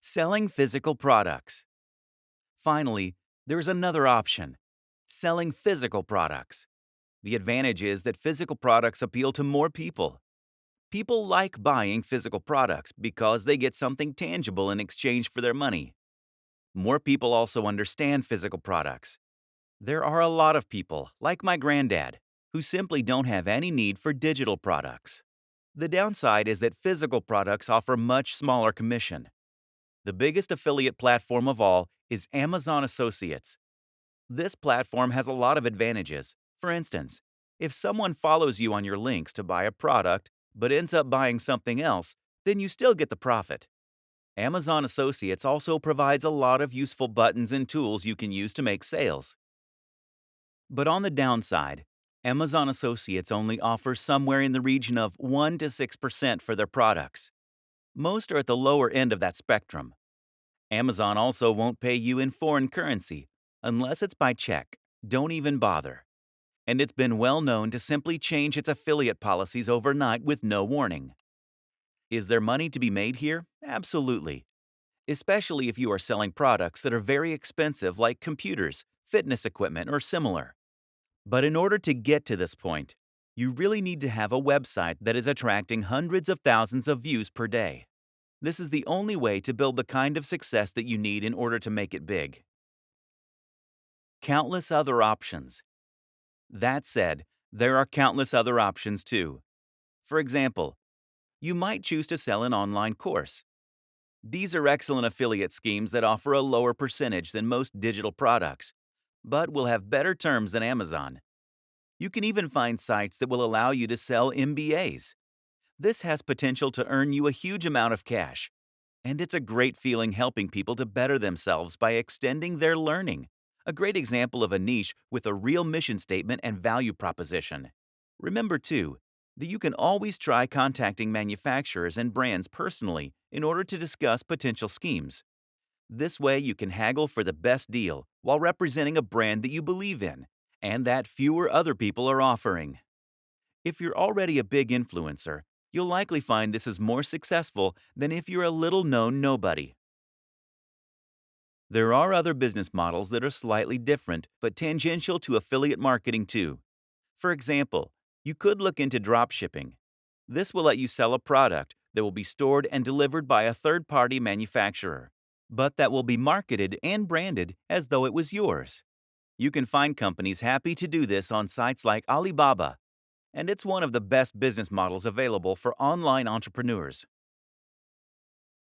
Selling physical products. Finally, there's another option: selling physical products. The advantage is that physical products appeal to more people. People like buying physical products because they get something tangible in exchange for their money. More people also understand physical products. There are a lot of people, like my granddad, who simply don't have any need for digital products. The downside is that physical products offer much smaller commission. The biggest affiliate platform of all is Amazon Associates. This platform has a lot of advantages. For instance, if someone follows you on your links to buy a product but ends up buying something else, then you still get the profit. Amazon Associates also provides a lot of useful buttons and tools you can use to make sales. But on the downside, Amazon Associates only offers somewhere in the region of 1 to 6% for their products. Most are at the lower end of that spectrum. Amazon also won't pay you in foreign currency unless it's by check. Don't even bother. And it's been well known to simply change its affiliate policies overnight with no warning. Is there money to be made here? Absolutely. Especially if you are selling products that are very expensive, like computers, fitness equipment, or similar. But in order to get to this point, you really need to have a website that is attracting hundreds of thousands of views per day. This is the only way to build the kind of success that you need in order to make it big. Countless other options. That said, there are countless other options too. For example, you might choose to sell an online course. These are excellent affiliate schemes that offer a lower percentage than most digital products, but will have better terms than Amazon. You can even find sites that will allow you to sell MBAs. This has potential to earn you a huge amount of cash, and it's a great feeling helping people to better themselves by extending their learning. A great example of a niche with a real mission statement and value proposition. Remember, too, that you can always try contacting manufacturers and brands personally in order to discuss potential schemes. This way, you can haggle for the best deal while representing a brand that you believe in and that fewer other people are offering. If you're already a big influencer, you'll likely find this is more successful than if you're a little known nobody. There are other business models that are slightly different but tangential to affiliate marketing too. For example, you could look into dropshipping. This will let you sell a product that will be stored and delivered by a third-party manufacturer, but that will be marketed and branded as though it was yours. You can find companies happy to do this on sites like Alibaba, and it's one of the best business models available for online entrepreneurs.